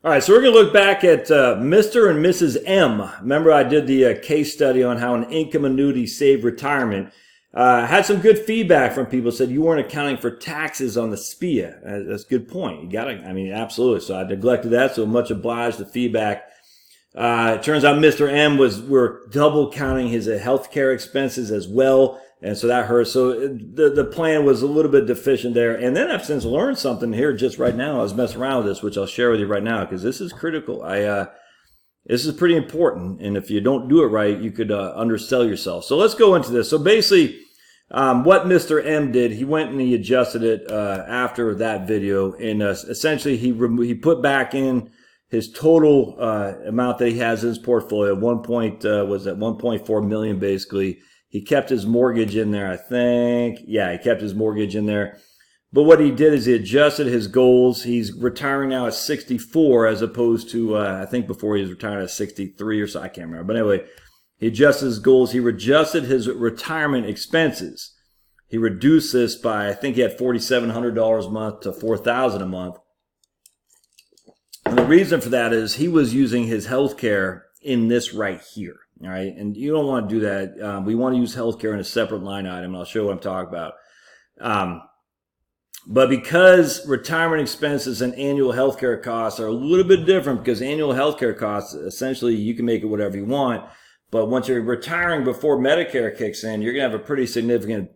All right, so we're going to look back at Mr. and Mrs. M. Remember, I did the case study on how an income annuity saved retirement. Had some good feedback from people. Said you weren't accounting for taxes on the SPIA. That's a good point. You got to, I mean, absolutely. So I neglected that. So much obliged to feedback. It turns out Mr. M we're double counting his healthcare expenses as well. And so that hurt. So the plan was a little bit deficient there. And then I've since learned something here just right now. I was messing around with this, which I'll share with you right now because this is critical. This is pretty important. And if you don't do it right, you could undersell yourself. So let's go into this. So basically, what Mr. M did, he went and he adjusted it after that video. And essentially, he put back in his total amount that he has in his portfolio. 1.4 million basically. He kept his mortgage in there, I think. Yeah, he kept his mortgage in there. But what he did is he adjusted his goals. He's retiring now at 64 as opposed to, I think before he was retiring at 63 or so. I can't remember. But anyway, he adjusted his goals. He adjusted his retirement expenses. He reduced this by, I think he had $4,700 a month to $4,000 a month. And the reason for that is he was using his health care in this right here. All right, and you don't want to do that. We want to use healthcare in a separate line item, and I'll show you what I'm talking about. But because retirement expenses and annual healthcare costs are a little bit different, because annual healthcare costs, essentially, you can make it whatever you want. But once you're retiring before Medicare kicks in, you're going to have a pretty significant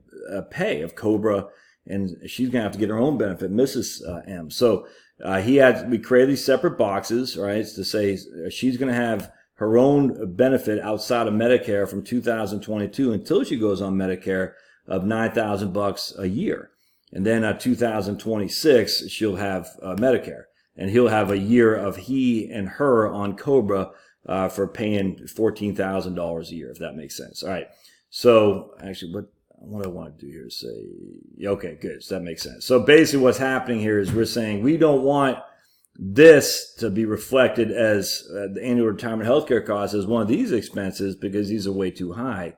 pay of COBRA, and she's going to have to get her own benefit, Mrs. M. So we created these separate boxes, right, to say she's going to have her own benefit outside of Medicare from 2022 until she goes on Medicare of $9,000 a year. And then 2026, she'll have Medicare. And he'll have a year of he and her on COBRA for paying $14,000 a year, if that makes sense. All right. So actually, what I want to do here is say, okay, good. So that makes sense. So basically what's happening here is we're saying we don't want this to be reflected as the annual retirement healthcare costs as one of these expenses because these are way too high.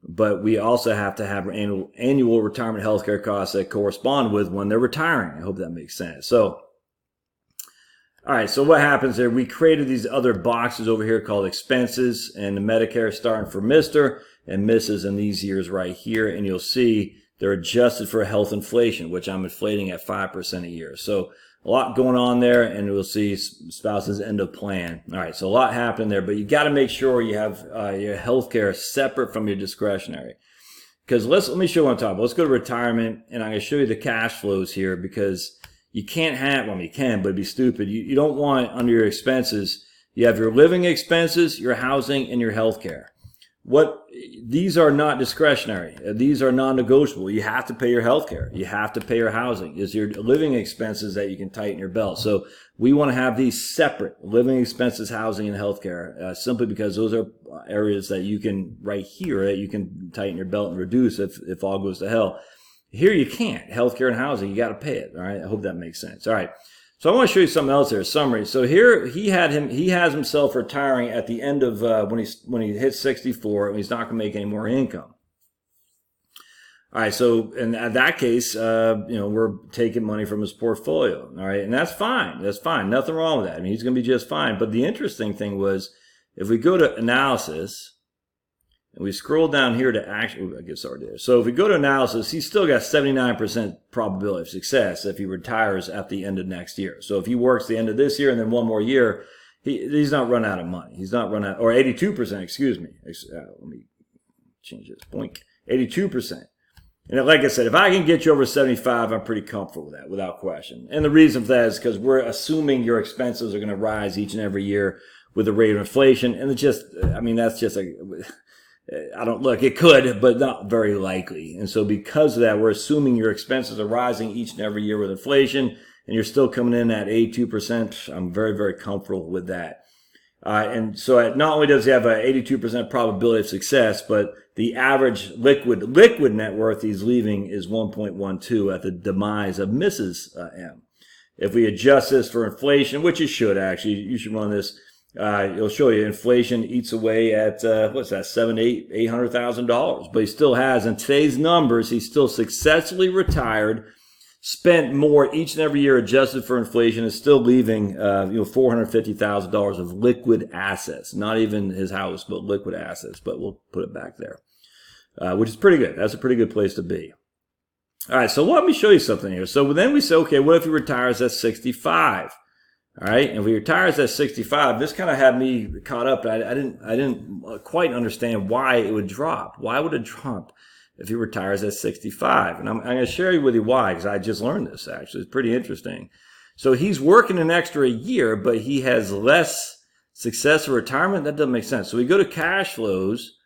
But we also have to have annual retirement healthcare costs that correspond with when they're retiring. I hope that makes sense. So, all right, so what happens there? We created these other boxes over here called expenses, and the Medicare starting for Mr. and Mrs. in these years right here. And you'll see they're adjusted for health inflation, which I'm inflating at 5% a year. So a lot going on there, and we'll see spouses end of plan. All right, so a lot happening there, but you got to make sure you have your health care separate from your discretionary. Because let me show you what I'm talking about. Let's go to retirement, and I'm going to show you the cash flows here because you can't have, well, you can, but it'd be stupid. You don't want under your expenses, you have your living expenses, your housing, and your health care. These are not discretionary. These are non-negotiable. You have to pay your health care. You have to pay your housing. It's your living expenses that you can tighten your belt. So we want to have these separate: living expenses, housing, and health care, simply because those are areas that you can, right here, that you can tighten your belt and reduce if all goes to hell. Here you can't. Health care and housing, you got to pay it. All right. I hope that makes sense. All right. So I want to show you something else here, a summary. So here he has himself retiring at the end of when he hits 64, and he's not going to make any more income. All right, so in that case, we're taking money from his portfolio. All right, and that's fine. That's fine. Nothing wrong with that. I mean, he's going to be just fine. But the interesting thing was, if we go to analysis, and we scroll down here to actually, I guess already there. So if we go to analysis, he's still got 79% probability of success if he retires at the end of next year. So if he works the end of this year and then one more year, he's not run out of money. He's not run out, or 82%, excuse me. Let me change this. Boink. 82%. And like I said, if I can get you over 75, I'm pretty comfortable with that, without question. And the reason for that is because we're assuming your expenses are going to rise each and every year with the rate of inflation. And it's just, I mean, that's just it could, but not very likely. And so because of that, we're assuming your expenses are rising each and every year with inflation, and you're still coming in at 82%. I'm very, very comfortable with that. And so not only does he have an 82% probability of success, but the average liquid net worth he's leaving is 1.12 at the demise of Mrs. M. If we adjust this for inflation, which you should actually, you should run this. It'll show you inflation eats away at what's that, $800,000. But he still has, in today's numbers, he's still successfully retired spent more each and every year adjusted for inflation, is still leaving $450,000 of liquid assets. Not even his house, but liquid assets. But we'll put it back there, which is pretty good. That's a pretty good place to be. All right, so let me show you something here. So then we say, okay, what if he retires at 65? All right, and if he retires at 65, this kind of had me caught up. I didn't quite understand why it would drop. Why would it drop if he retires at 65? And I'm going to share with you why, because I just learned this, actually. It's pretty interesting. So he's working an extra year, but he has less success in retirement? That doesn't make sense. So we go to cash flows.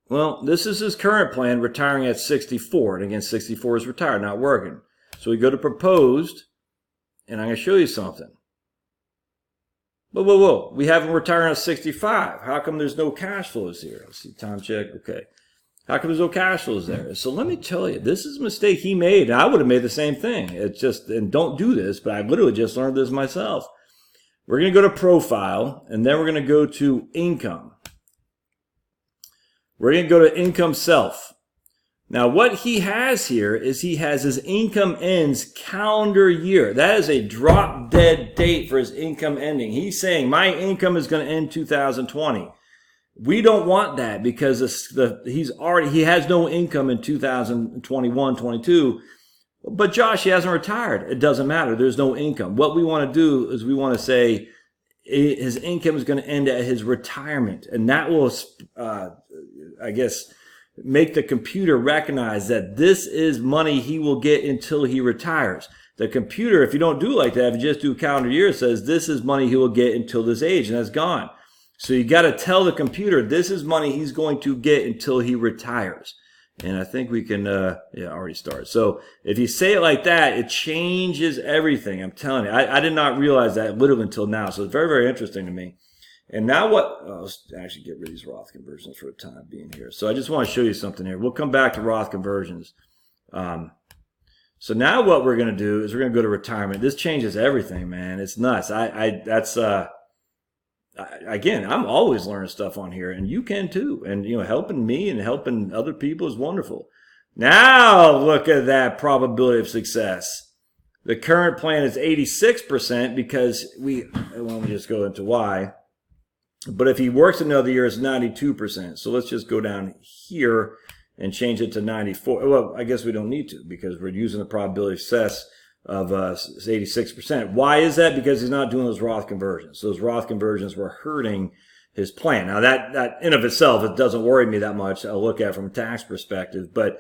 Well, this is his current plan, retiring at 64. And again, 64 is retired, not working. So we go to proposed. And I'm going to show you something. Whoa. We have him retiring at 65. How come there's no cash flows here? Let's see, time check. Okay. How come there's no cash flows there? So let me tell you, this is a mistake he made. And I would have made the same thing. It's just, and don't do this, but I literally just learned this myself. We're going to go to profile, and then we're going to go to income. We're going to go to income self. Now, what he has here is he has his income ends calendar year. That is a drop dead date for his income ending. He's saying my income is going to end 2020. We don't want that because he has no income in 2021, 22. But Josh, he hasn't retired. It doesn't matter. There's no income. What we want to do is we want to say his income is going to end at his retirement, and that will, make the computer recognize that this is money he will get until he retires. The computer, if you don't do it like that, if you just do calendar year, says this is money he will get until this age, and that's gone. So you got to tell the computer this is money he's going to get until he retires. And I think we can, already start. So if you say it like that, it changes everything. I'm telling you, I did not realize that literally until now. So it's very, very interesting to me. And now let's actually get rid of these Roth conversions for the time being here. So I just want to show you something here. We'll come back to Roth conversions. So now what we're going to do is we're going to go to retirement. This changes everything, man. It's nuts. Again, I'm always learning stuff on here, and you can too. And, helping me and helping other people is wonderful. Now look at that probability of success. The current plan is 86% because we just go into why. But if he works another year, it's 92%. So let's just go down here and change it to 94. Well, I guess we don't need to because we're using the probability of success of 86%. Why is that? Because he's not doing those Roth conversions. Those Roth conversions were hurting his plan. Now, that in of itself, it doesn't worry me that much. I'll look at it from a tax perspective. But,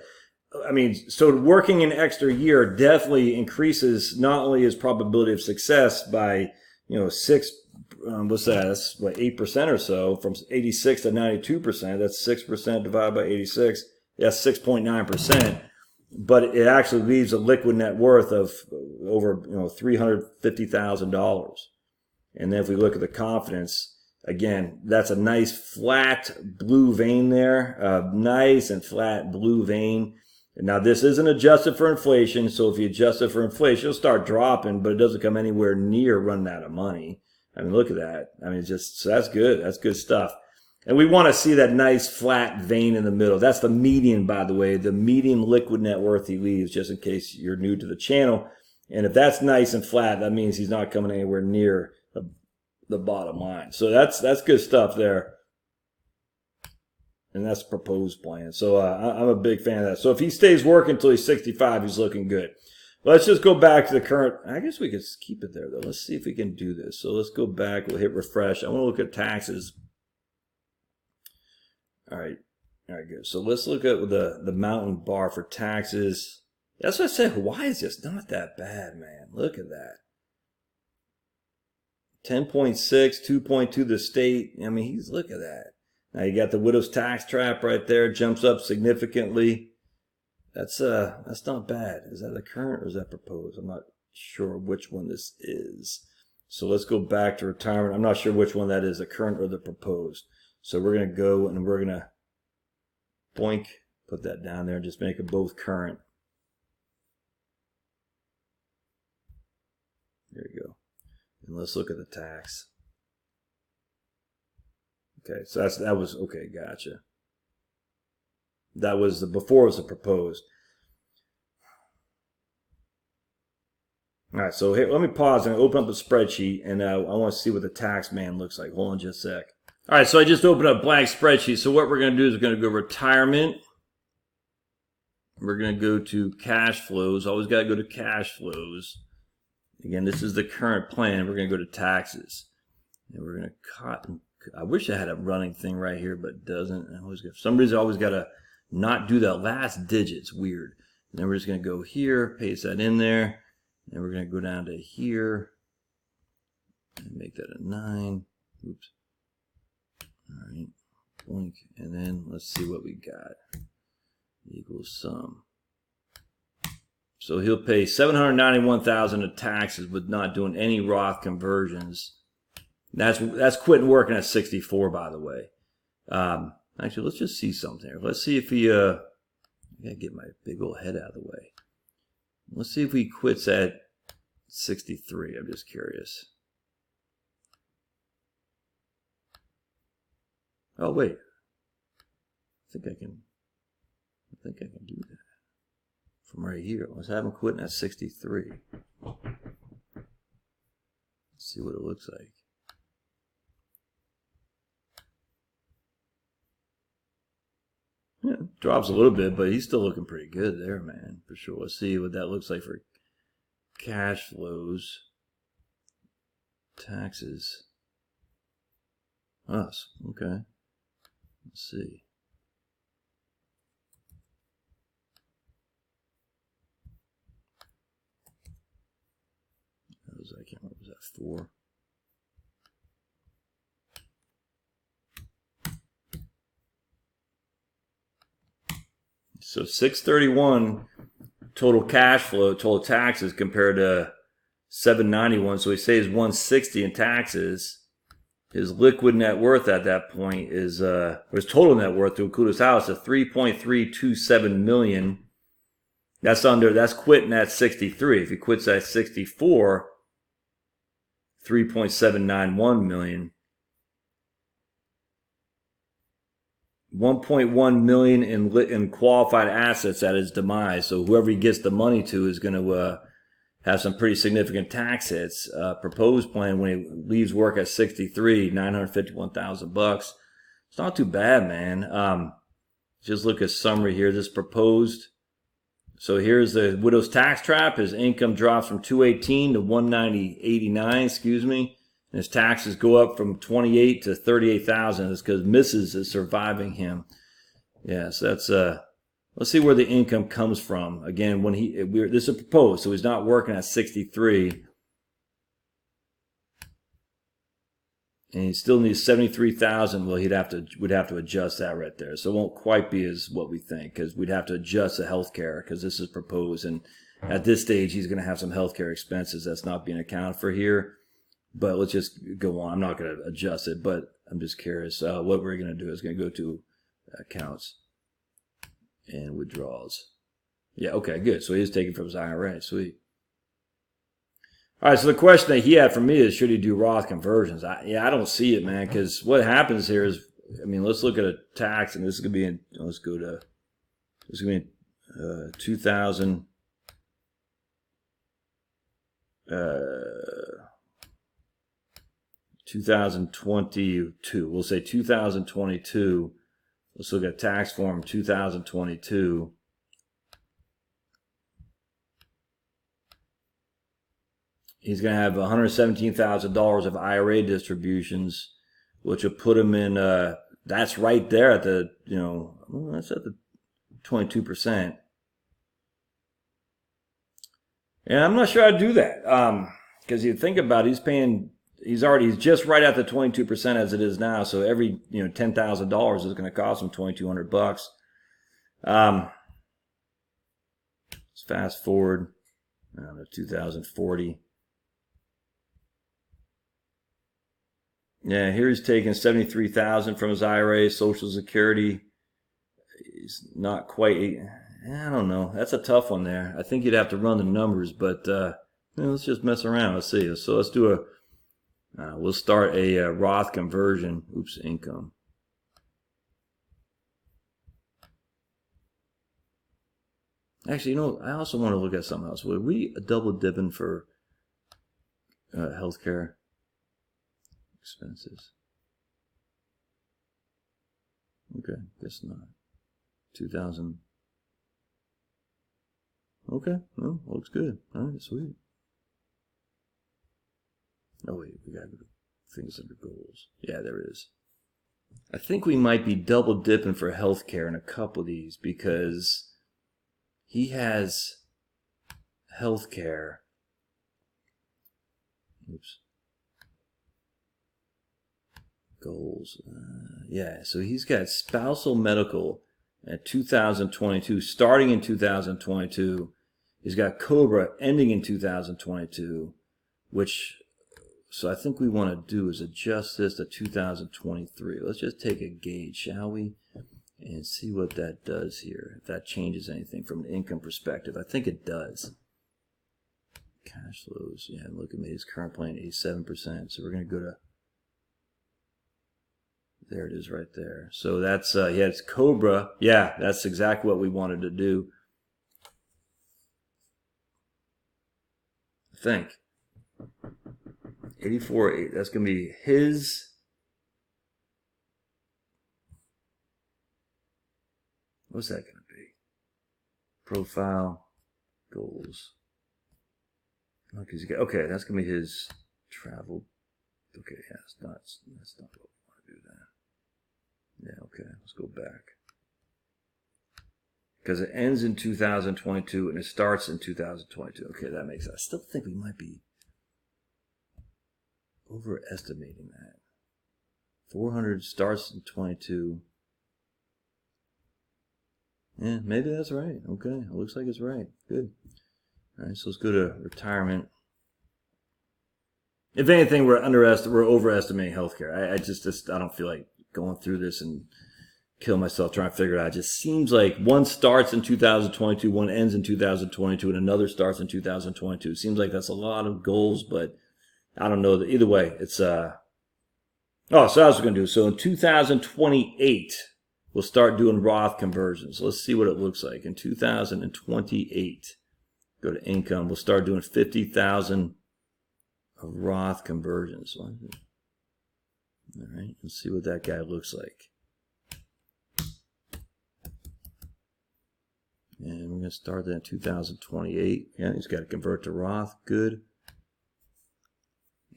so working an extra year definitely increases not only his probability of success by, 6%. What's that? That's 8% or so, from 86 to 92%. That's 6% divided by 86. That's 6.9%. But it actually leaves a liquid net worth of over $350,000. And then if we look at the confidence, again, that's a nice flat blue vein there, nice and flat blue vein. And now this isn't adjusted for inflation, so if you adjust it for inflation, it'll start dropping, but it doesn't come anywhere near running out of money. Look at that. So that's good. That's good stuff. And we want to see that nice flat vein in the middle. That's the median, by the way, the median liquid net worth he leaves, just in case you're new to the channel. And if that's nice and flat, that means he's not coming anywhere near the bottom line. So that's good stuff there. And that's the proposed plan. So I'm a big fan of that. So if he stays working until he's 65, he's looking good. Let's just go back to the current. I guess we could keep it there, though. Let's see if we can do this. So let's go back. We'll hit refresh. I want to look at taxes. All right, good. So let's look at the mountain bar for taxes. That's what I said. Hawaii is just not that bad, man. Look at that. 10.6, 2.2 the state. Look at that. Now you got the widow's tax trap right there. Jumps up significantly. That's not bad. Is that the current or is that proposed? I'm not sure which one this is. So let's go back to retirement. I'm not sure which one that is, the current or the proposed. So we're going to go and we're going to boink, put that down there and just make them both current. There you go. And let's look at the tax. Okay, so that was, okay, gotcha. That was before it was the proposed. All right, so here, let me pause and open up a spreadsheet, and I want to see what the tax man looks like. Hold on just a sec. All right, so I just opened up a blank spreadsheet. So what we're going to do is we're going to go retirement. We're going to go to cash flows. Always got to go to cash flows. Again, this is the current plan. We're going to go to taxes. And we're going to cut. I wish I had a running thing right here, but it doesn't. For some reason, I always got to not do that last digit. It's weird. And then we're just going to go here, paste that in there. And we're going to go down to here and make that a 9. Oops. All right. Blink. And then let's see what we got. Equals sum. So he'll pay $791,000 of taxes with not doing any Roth conversions. That's quitting working at 64, by the way. Actually, let's just see something here. Let's see if he I gotta get my big old head out of the way. Let's see if he quits at 63. I'm just curious. Oh wait. I think I can do that. From right here. Let's have him quitting at 63. Let's see what it looks like. Yeah, drops a little bit, but he's still looking pretty good there, man, for sure. Let's see what that looks like for cash flows, taxes. Us, okay. Let's see. I can't remember, was that 4? So 631 total cash flow, total taxes compared to 791. So he saves 160 in taxes. His liquid net worth at that point is his total net worth to include his house is $3.327 million. That's quitting at 63. If he quits at 64, $3.791 million. $1.1 million in qualified assets at his demise. So whoever he gets the money to is going to have some pretty significant tax hits. Proposed plan when he leaves work at 63, $951,000. It's not too bad, man. Just look at summary here. This proposed. So here's the widow's tax trap. His income drops from 218 to 190.89. Excuse me. And his taxes go up from 28 to 38,000. It's because Mrs. is surviving him. Yeah, so that's let's see where the income comes from. Again, when this is proposed, so he's not working at 63. And he still needs 73,000. Well, we'd have to adjust that right there. So it won't quite be as what we think, because we'd have to adjust the health care because this is proposed. And at this stage, he's going to have some health care expenses that's not being accounted for here. But let's just go on. I'm not going to adjust it, but I'm just curious. What we're going to do is going to go to accounts and withdrawals. Yeah, okay, good. So he's taking from his IRA. Sweet. All right, so the question that he had for me is, should he do Roth conversions? I don't see it, man, because what happens here is, I mean, let's look at a tax, and this is going to be in, let's go to, this is going to be 2022. We'll say 2022. Let's look at tax form 2022. He's going to have $117,000 of IRA distributions, which will put him in, that's right there at the, that's at the 22%. And I'm not sure I'd do that. Because you think about it, he's just right at the 22% as it is now. So every, $10,000 is going to cost him $2,200. Let's fast forward, 2040. Yeah, here he's taking $73,000 from his IRA, Social Security. He's not quite. I don't know. That's a tough one there. I think you'd have to run the numbers, but let's just mess around. Let's see. So let's do we'll start a Roth conversion. Oops, income. Actually, I also want to look at something else. Were we double dipping for healthcare expenses. Okay, guess not. 2000. Okay, well, looks good. All right, sweet. Oh wait, we got things under goals. Yeah, there it is. I think we might be double dipping for healthcare in a couple of these because he has healthcare. Oops. Goals. Yeah, so he's got spousal medical at 2022, starting in 2022. He's got COBRA ending in 2022, which, so I think we want to do is adjust this to 2023. Let's just take a gauge, shall we? And see what that does here. If that changes anything from an income perspective. I think it does. Cash flows. Yeah, look at me. His current plan, 87%. So we're going to go to, there it is right there. So that's, yeah, it's COBRA. Yeah, that's exactly what we wanted to do. I think. 84.8. That's going to be his. What's that going to be? Profile goals. Okay, that's going to be his travel. Okay, yeah, that's not what we want to do then. Yeah, okay, let's go back. Because it ends in 2022 and it starts in 2022. Okay, that makes sense. I still think we might be overestimating that. 400 starts in 22. Yeah, maybe that's right. Okay, it looks like it's right. Good. All right, so let's go to retirement. If anything, we're overestimating healthcare. I don't feel like going through this and kill myself trying to figure it out. It just seems like one starts in 2022, one ends in 2022, and another starts in 2022. It seems like that's a lot of goals, but I don't know. Either way, it's so that's what we're going to do. So in 2028, we'll start doing Roth conversions. Let's see what it looks like in 2028. Go to income. We'll start doing 50,000 of Roth conversions. All right, let's see what that guy looks like. And we're going to start that in 2028. Yeah, he's got to convert to Roth. Good.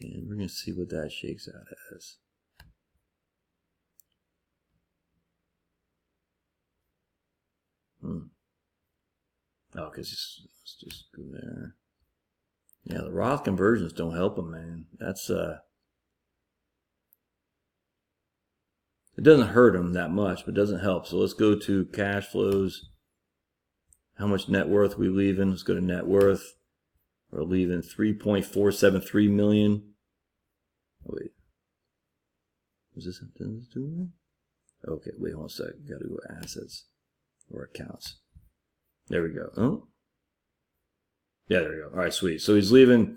And we're going to see what that shakes out as. Oh, because let's just go there. Yeah, the Roth conversions don't help him, man. That's it doesn't hurt him that much, but it doesn't help. So let's go to cash flows. How much net worth we leaving? Let's go to net worth. We're leaving 3.473 million. Oh, wait. Is this doing it? Okay, wait one second. Got to go assets or accounts. There we go. Oh. Yeah, there we go. All right, sweet. So he's leaving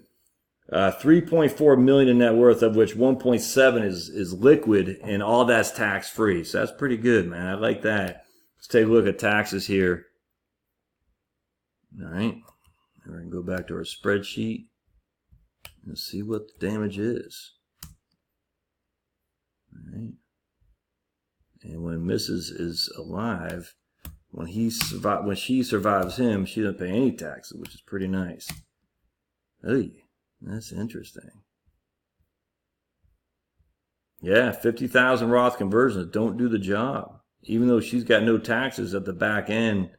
3.4 million in net worth, of which 1.7 is liquid, and all that's tax free. So that's pretty good, man. I like that. Let's take a look at taxes here. All right, we're going to go back to our spreadsheet and see what the damage is. All right, and when Mrs. is alive, when she survives him, she doesn't pay any taxes, which is pretty nice. Hey, that's interesting. Yeah, 50,000 Roth conversions don't do the job, even though she's got no taxes at the back end.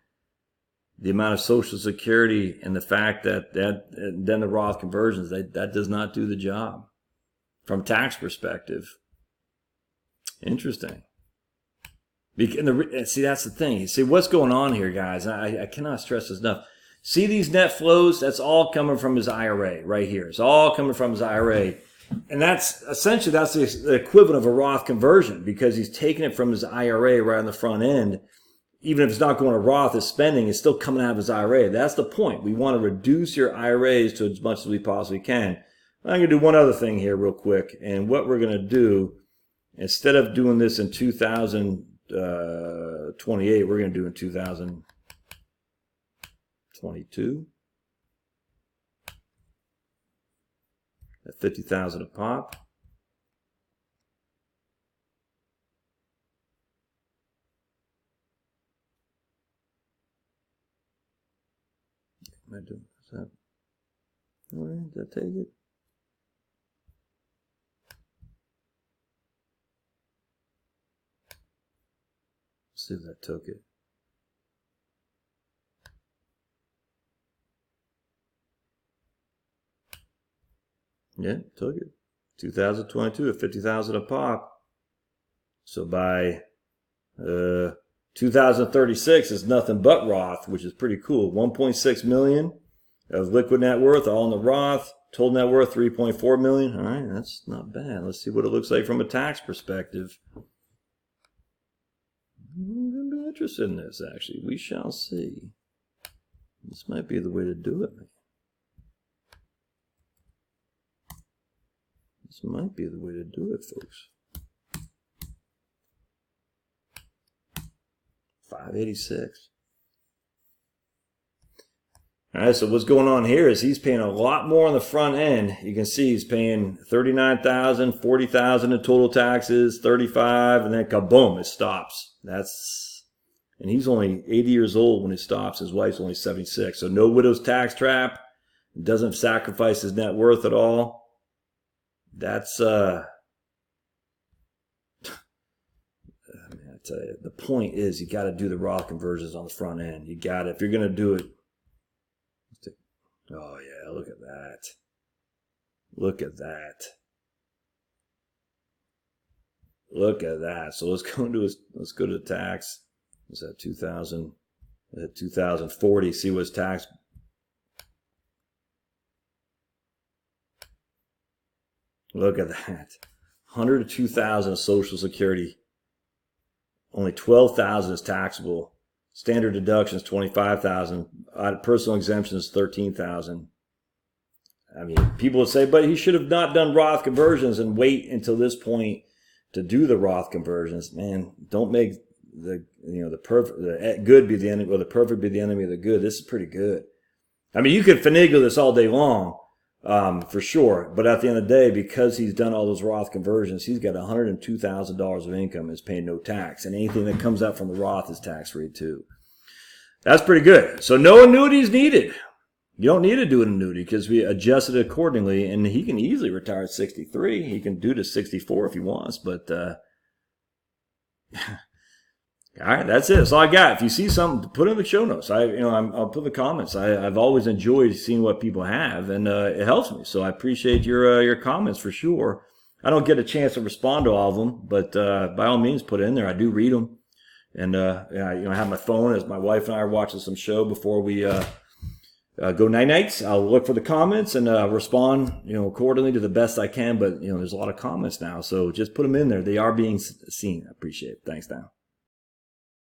The amount of Social Security and the fact that then the Roth conversions, that does not do the job from tax perspective. Interesting. See, that's the thing. See, what's going on here, guys? I cannot stress this enough. See these net flows? That's all coming from his IRA right here. It's all coming from his IRA. And that's essentially, that's the equivalent of a Roth conversion because he's taking it from his IRA right on the front end. Even if it's not going to Roth as spending, it's still coming out of his IRA. That's the point. We want to reduce your IRAs to as much as we possibly can. I'm going to do one other thing here real quick. And what we're going to do, instead of doing this in 2028, we're going to do in 2022. at $50,000 a pop. Am I doing that? All right, did I take it? Let's see if that took it. Yeah, took it. 2022 at $50,000 a pop. So by 2036 is nothing but Roth, which is pretty cool. 1.6 million of liquid net worth, all in the Roth. Total net worth 3.4 million. All right, that's not bad. Let's see what it looks like from a tax perspective. I'm going to be interested in this, actually. We shall see. This might be the way to do it, man. This might be the way to do it, folks. 586. All right, so what's going on here is he's paying a lot more on the front end. You can see he's paying $39,000, $40,000 in total taxes, $35,000, and then kaboom, it stops. And he's only 80 years old when it stops. His wife's only 76. So no widow's tax trap. Doesn't sacrifice his net worth at all. That's I tell you, the point is you got to do the Roth conversions on the front end. You got to, if you're going to do it. Oh yeah, look at that. Look at that. Look at that. So let's go to the tax. Is that 2040? See what's taxed. Look at that. 102,000 of Social Security. Only 12,000 is taxable. Standard deductions 25,000. Personal exemptions 13,000. I mean, people would say, but he should have not done Roth conversions and wait until this point to do the Roth conversions. Man, don't make the good be the enemy, or the perfect be the enemy of the good. This is pretty good. I mean, you could finagle this all day long, for sure. But at the end of the day, because he's done all those Roth conversions, he's got $102,000 of income, is paying no tax, and anything that comes out from the Roth is tax free too. That's pretty good. So no annuities needed. You don't need to do an annuity because we adjusted it accordingly, and he can easily retire at 63. He can do to 64 if he wants, but all right, that's it. That's all I got. If you see something, put it in the show notes. I'll put in the comments. I've always enjoyed seeing what people have, and it helps me. So I appreciate your comments for sure. I don't get a chance to respond to all of them, but by all means, put it in there. I do read them, and I have my phone as my wife and I are watching some show before we go night-nights. I'll look for the comments and respond, accordingly to the best I can. But there's a lot of comments now, so just put them in there. They are being seen. I appreciate it. Thanks, now.